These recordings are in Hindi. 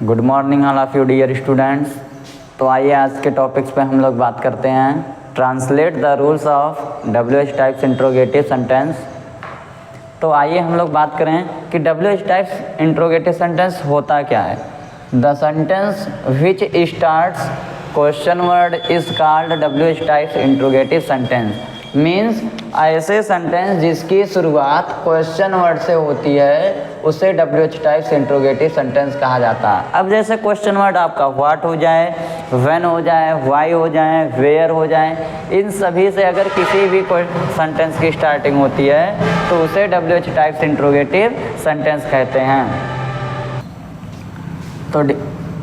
Good morning all of you dear students. तो आइए आज के टॉपिक्स पे हम लोग बात करते हैं, translate the rules of WH types interrogative sentence. तो आइए हम लोग बात करें कि WH टाइप्स इंट्रोगेटिव सेंटेंस होता क्या है। The sentence which starts question word is called WH types interrogative sentence. Means ऐसे सेंटेंस जिसकी शुरुआत क्वेश्चन वर्ड से होती है उसे WH टाइप्स इंट्रोगेटिव सेंटेंस कहा जाता है। अब जैसे क्वेश्चन वर्ड आपका व्हाट हो जाए, व्हेन हो जाए, व्हाई हो जाए, वेयर हो जाए, इन सभी से अगर किसी भी सेंटेंस की स्टार्टिंग होती है तो उसे WH टाइप्स इंट्रोगेटिव सेंटेंस कहते हैं।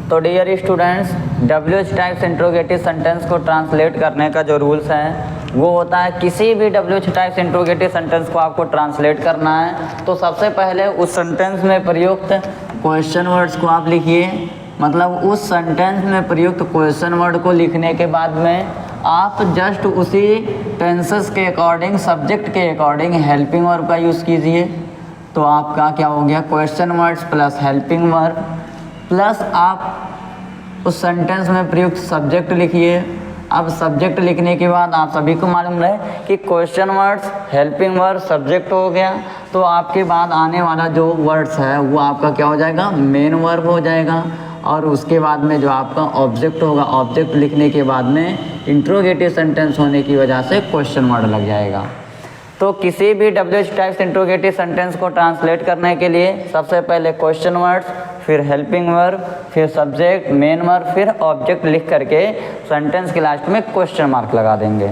तो dear students, WH types interrogative sentence को ट्रांसलेट करने का जो रूल्स है वो होता है, किसी भी WH टाइप्स इंट्रोगेटिव सेंटेंस को आपको ट्रांसलेट करना है तो सबसे पहले उस सेंटेंस में प्रयुक्त क्वेश्चन वर्ड्स को आप लिखिए। मतलब उस सेंटेंस में प्रयुक्त क्वेश्चन वर्ड को लिखने के बाद में आप जस्ट उसी टेंसेस के अकॉर्डिंग, सब्जेक्ट के अकॉर्डिंग हेल्पिंग वर्ब का यूज़ कीजिए। तो आपका क्या हो गया, question words plus helping verb plus आप उस सेंटेंस में प्रयुक्त सब्जेक्ट लिखिए। अब सब्जेक्ट लिखने के बाद आप सभी को मालूम रहे कि question words, helping verb, subject हो गया, तो आपके बाद आने वाला जो वर्ड्स है वो आपका क्या हो जाएगा, मेन वर्ब हो जाएगा। और उसके बाद में जो आपका ऑब्जेक्ट होगा, ऑब्जेक्ट लिखने के बाद में इंट्रोगेटिव सेंटेंस होने की वजह से क्वेश्चन वर्ड लग जाएगा। तो किसी भी WH टाइप्स इंट्रोगेटिव सेंटेंस को ट्रांसलेट करने के लिए सबसे पहले क्वेश्चन वर्ड्स, फिर हेल्पिंग वर्ब, फिर सब्जेक्ट, मेन वर्ब, फिर ऑब्जेक्ट लिख करके सेंटेंस के लास्ट में क्वेश्चन मार्क लगा देंगे।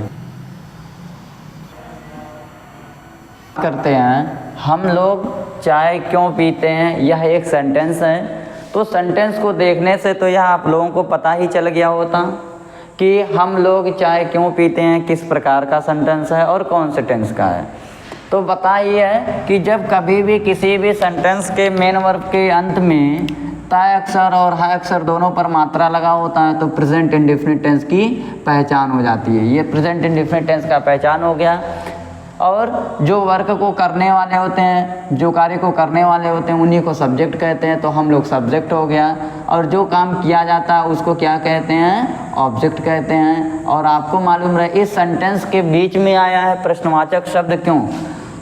करते हैं हम लोग चाय क्यों पीते हैं, यह एक सेंटेंस है। तो सेंटेंस को देखने से तो यह आप लोगों को पता ही चल गया होता कि हम लोग चाय क्यों पीते हैं किस प्रकार का सेंटेंस है और कौन से टेंस का है। तो बताइए कि जब कभी भी किसी भी सेंटेंस के मेन वर्ब के अंत में तय अक्षर और है अक्षर दोनों पर मात्रा लगा होता है तो प्रेजेंट इंडेफिनिट टेंस की पहचान हो जाती है। ये प्रेजेंट इंडेफिनिट टेंस का पहचान हो गया। और जो वर्क को करने वाले होते हैं, जो कार्य को करने वाले होते हैं उन्हीं को सब्जेक्ट कहते हैं, तो हम लोग सब्जेक्ट हो गया। और जो काम किया जाता है उसको क्या कहते हैं, ऑब्जेक्ट कहते हैं। और आपको मालूम रहे इस सेंटेंस के बीच में आया है प्रश्नवाचक शब्द क्यों।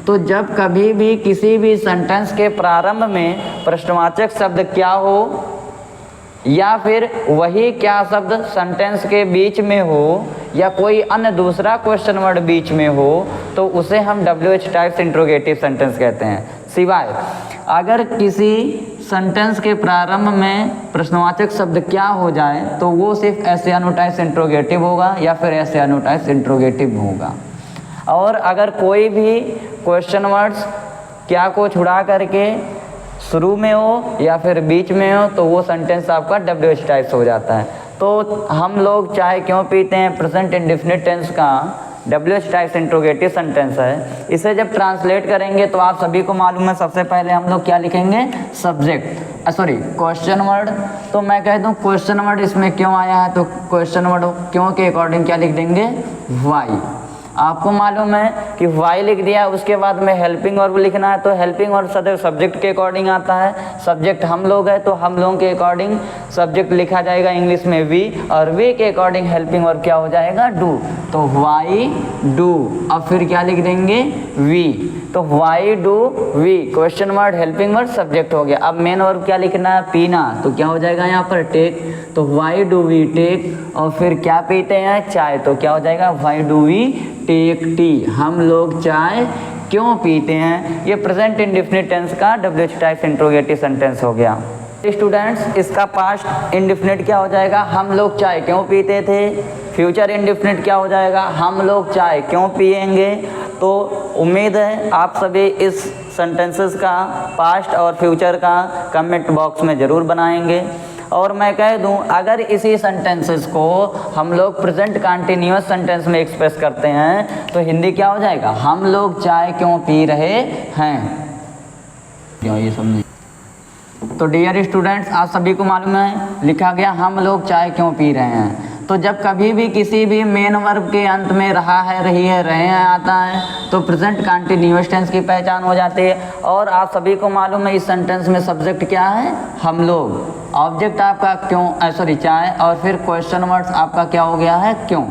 तो जब कभी भी किसी भी सेंटेंस के प्रारंभ में प्रश्नवाचक शब्द क्या हो या फिर वही क्या शब्द सेंटेंस के बीच में हो या कोई अन्य दूसरा क्वेश्चन वर्ड बीच में हो तो उसे हम WH टाइप्स इंट्रोगेटिव सेंटेंस कहते हैं। सिवाय अगर किसी सेंटेंस के प्रारंभ में प्रश्नवाचक शब्द क्या हो जाए तो वो सिर्फ SANO टाइप्स इंट्रोगेटिव होगा या फिर SANO टाइप्स इंट्रोगेटिव होगा। और अगर कोई भी क्वेश्चन वर्ड्स क्या को छुड़ा करके शुरू में हो या फिर बीच में हो तो वो सेंटेंस आपका WH टाइप्स हो जाता है। तो हम लोग चाय क्यों पीते हैं प्रेजेंट इंडेफिनिट टेंस का WH टाइप्स इंट्रोगेटिव सेंटेंस है। इसे जब ट्रांसलेट करेंगे तो आप सभी को मालूम है सबसे पहले हम लोग क्या लिखेंगे, सब्जेक्ट, सॉरी क्वेश्चन वर्ड। तो मैं कह दूं क्वेश्चन वर्ड इसमें क्यों आया है तो क्वेश्चन वर्ड क्यों के अकॉर्डिंग क्या लिख देंगे, वाई। आपको मालूम है कि वाई लिख दिया, उसके बाद में हेल्पिंग वर्ब लिखना है तो हेल्पिंग वर्ब सदैव सब्जेक्ट के अकॉर्डिंग आता है। सब्जेक्ट हम लोग है तो हम लोगों के अकॉर्डिंग सब्जेक्ट लिखा जाएगा इंग्लिश में वी, और वी के अकॉर्डिंग हेल्पिंग वर्ब क्या हो जाएगा, डू। तो वाई डू, अब फिर क्या लिख देंगे, वी। तो why do we, question word, helping word, subject हो गया। अब मेन वर्ब क्या लिखना है, पीना, तो क्या हो जाएगा यहाँ पर टेक। तो वाई डू वी टेक, और फिर क्या पीते हैं, चाय, तो क्या हो जाएगा, why do we take tea, हम लोग चाय क्यों पीते हैं। ये प्रेजेंट इंडेफिनिट टेंस का WH टाइप्स इंट्रोगेटिव सेंटेंस हो गया। स्टूडेंट्स, इसका पास्ट इंडेफिनिट क्या हो जाएगा, हम लोग चाय क्यों पीते थे। फ्यूचर इंडेफिनिट क्या हो जाएगा, हम लोग चाय क्यों पिएंगे। तो उम्मीद है आप सभी इस सेंटेंसेस का पास्ट और फ्यूचर का कमेंट बॉक्स में ज़रूर बनाएंगे। और मैं कह दूं अगर इसी सेंटेंसेस को हम लोग प्रेजेंट कंटिन्यूअस सेंटेंस में एक्सप्रेस करते हैं तो हिंदी क्या हो जाएगा, हम लोग चाय क्यों पी रहे हैं। ये समझिए। तो डियर स्टूडेंट्स, आप सभी को मालूम है लिखा गया हम लोग चाय क्यों पी रहे हैं। तो जब कभी भी किसी भी मेन वर्ब के अंत में रहा है, रही है, रहे हैं आता है तो प्रेजेंट कंटीन्यूअस टेंस की पहचान हो जाती है। और आप सभी को मालूम है इस सेंटेंस में सब्जेक्ट क्या है, हम लोग, ऑब्जेक्ट आपका क्यों, सॉरी चाय, और फिर क्वेश्चन वर्ड्स आपका क्या हो गया है, क्यों।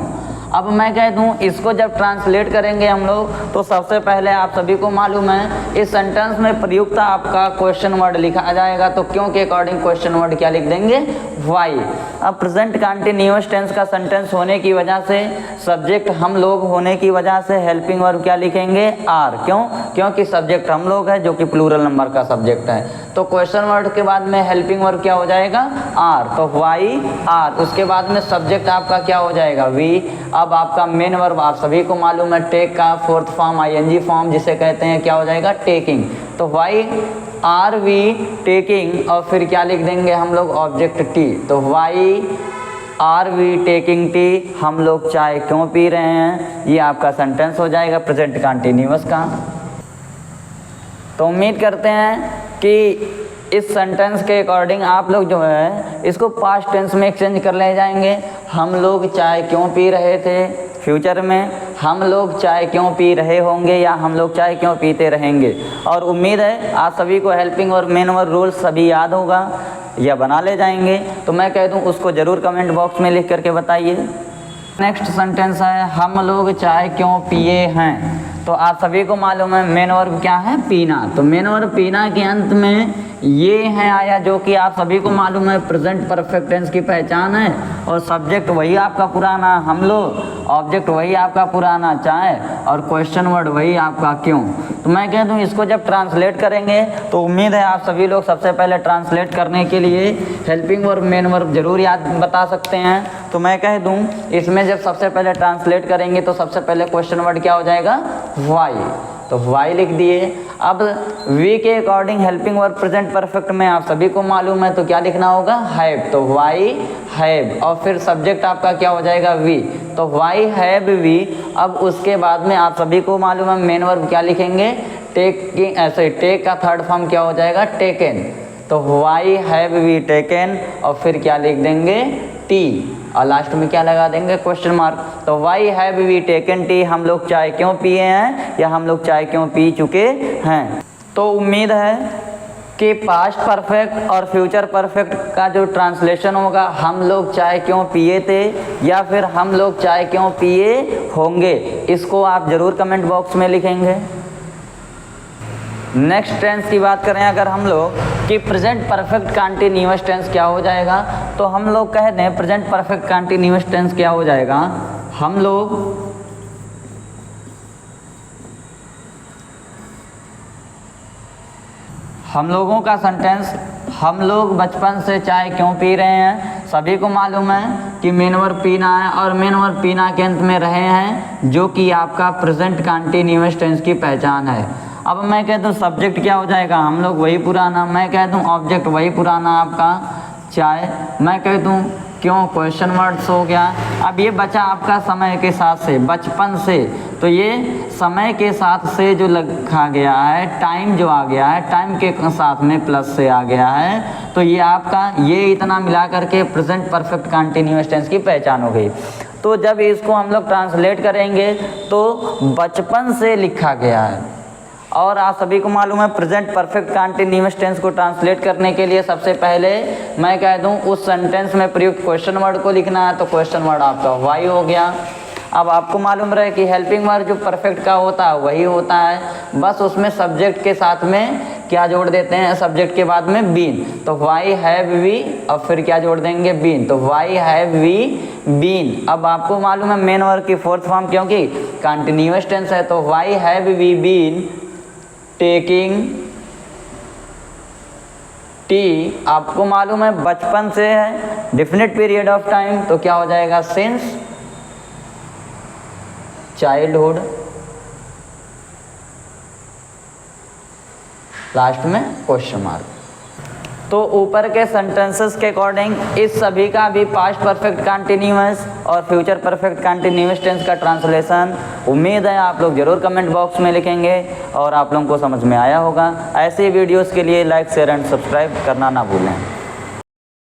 अब मैं कह दूं इसको जब ट्रांसलेट करेंगे हम लोग तो सबसे पहले आप सभी को मालूम है इस सेंटेंस में प्रयुक्त आपका क्वेश्चन वर्ड लिखा जाएगा। तो क्यों के अकॉर्डिंग क्वेश्चन वर्ड क्या लिख देंगे, वाई। अब प्रेजेंट कंटीन्यूअस टेंस का सेंटेंस होने की वजह से, सब्जेक्ट हम लोग होने की वजह से हेल्पिंग वर्ब क्या लिखेंगे, आर। क्यों, क्योंकि सब्जेक्ट हम लोग है जो कि प्लूरल नंबर का सब्जेक्ट है। तो क्वेश्चन वर्ड के बाद में हेल्पिंग वर्ब क्या हो जाएगा, आर। तो वाई आर, उसके बाद में सब्जेक्ट आपका क्या हो जाएगा, वी। अब आपका मेन वर्ब आप सभी को मालूम है टेक का फोर्थ फॉर्म आईएनजी फॉर्म जिसे कहते हैं क्या हो जाएगा, टेकिंग। तो वाई आर वी टेकिंग, और फिर क्या लिख देंगे हम लोग, ऑब्जेक्ट टी। तो why are we taking tea, हम लोग चाय क्यों पी रहे हैं, ये आपका सेंटेंस हो जाएगा प्रेजेंट कंटीन्यूअस का। तो उम्मीद करते हैं कि इस सेंटेंस के अकॉर्डिंग आप लोग जो है इसको पास्ट टेंस में एक्सचेंज कर ले जाएंगे। हम लोग चाय क्यों पी रहे थे, फ्यूचर में हम लोग चाय क्यों पी रहे होंगे, या हम लोग चाय क्यों पीते रहेंगे। और उम्मीद है आप सभी को हेल्पिंग और मेन वर्ब रूल सभी याद होगा या बना ले जाएंगे। तो मैं कह दूं उसको ज़रूर कमेंट बॉक्स में लिख करके बताइए। नेक्स्ट सेंटेंस है हम लोग चाय क्यों पिए हैं। तो आप सभी को मालूम है मेन वर्ब क्या है, पीना। तो मेन वर्ब पीना के अंत में ये है आया, जो कि आप सभी को मालूम है प्रेजेंट परफेक्ट टेंस की पहचान है। और सब्जेक्ट वही आपका पुराना हम लोग, ऑब्जेक्ट वही आपका पुराना चाय, और क्वेश्चन वर्ड वही आपका क्यों। तो मैं कह दूं इसको जब ट्रांसलेट करेंगे तो उम्मीद है आप सभी लोग सबसे पहले ट्रांसलेट करने के लिए हेल्पिंग वर्ब मेन वर्ब जरूर याद बता सकते हैं। तो मैं कह दूं इसमें जब सबसे पहले ट्रांसलेट करेंगे तो सबसे पहले क्वेश्चन वर्ड क्या हो जाएगा, वाई। तो वाई लिख दिए। अब वी के according helping verb present perfect में आप सभी को मालूम है तो क्या लिखना होगा, हैव। तो वाई हैव, और फिर सब्जेक्ट आपका क्या हो जाएगा, वी। तो वाई हैव वी। अब उसके बाद में आप सभी को मालूम है मेन वर्ब क्या लिखेंगे, टेकिंग, ऐसे टेक का थर्ड फॉर्म क्या हो जाएगा, टेकन। तो वाई हैव वी टेकन, और फिर क्या लिख देंगे, टी, और लास्ट में क्या लगा देंगे, क्वेश्चन मार्क। तो why have we taken tea, हम लोग चाय क्यों पिए हैं, या हम लोग चाय क्यों पी चुके हैं। तो उम्मीद है कि पास्ट परफेक्ट और फ्यूचर परफेक्ट का जो ट्रांसलेशन होगा, हम लोग चाय क्यों पिए थे या फिर हम लोग चाय क्यों पिए होंगे, इसको आप ज़रूर कमेंट बॉक्स में लिखेंगे। नेक्स्ट टेंस की बात करें अगर हम लोग कि प्रेजेंट परफेक्ट कंटीन्यूअस टेंस क्या हो जाएगा, तो हम लोग कह दें प्रेजेंट परफेक्ट कंटीन्यूअस टेंस क्या हो जाएगा, हम लोगों का सेंटेंस, हम लोग बचपन से चाय क्यों पी रहे हैं। सभी को मालूम है कि मेन वर्ब पीना है, और मेन वर्ब पीना के अंत में रहे हैं, जो कि आपका प्रेजेंट कंटीन्यूअस टेंस की पहचान है। अब मैं कह दूं सब्जेक्ट क्या हो जाएगा, हम लोग वही पुराना। मैं कह दूं ऑब्जेक्ट वही पुराना आपका चाय। मैं कह दूं क्यों, क्वेश्चन वर्ड्स हो गया। अब ये बचा आपका समय के साथ से, बचपन से, तो ये समय के साथ से जो लिखा गया है, टाइम जो आ गया है, टाइम के साथ में प्लस से आ गया है, तो ये आपका ये इतना मिला करके प्रेजेंट परफेक्ट कंटीन्यूअस टेंस की पहचान हो गई। तो जब इसको हम लोग ट्रांसलेट करेंगे तो बचपन से लिखा गया है। और आप सभी को मालूम है प्रेजेंट परफेक्ट कंटीन्यूअस टेंस को ट्रांसलेट करने के लिए सबसे पहले मैं कह दूं उस सेंटेंस में प्रयुक्त क्वेश्चन वर्ड को लिखना है। तो क्वेश्चन वर्ड आपका वाई हो गया। अब आपको मालूम रहे कि हेल्पिंग वर्ड जो परफेक्ट का होता है वही होता है, बस उसमें सब्जेक्ट के साथ में क्या जोड़ देते हैं, सब्जेक्ट के बाद में बीन। तो वाई हैव वी, और फिर क्या जोड़ देंगे, बीन। तो वाई हैव वी बीन। अब आपको मालूम है मेन वर्ड की फोर्थ फॉर्म क्योंकि कंटीन्यूअस टेंस है, तो why have we been taking tea. आपको मालूम है बचपन से है, डेफिनेट पीरियड ऑफ टाइम, तो क्या हो जाएगा, सिंस चाइल्डहुड, लास्ट में क्वेश्चन मार्क। तो ऊपर के सेंटेंसेस के अकॉर्डिंग इस सभी का भी पास्ट परफेक्ट कंटीन्यूअस और फ्यूचर परफेक्ट कंटीन्यूअस टेंस का ट्रांसलेशन उम्मीद है आप लोग जरूर कमेंट बॉक्स में लिखेंगे और आप लोगों को समझ में आया होगा। ऐसे वीडियोस के लिए लाइक शेयर एंड सब्सक्राइब करना ना भूलें।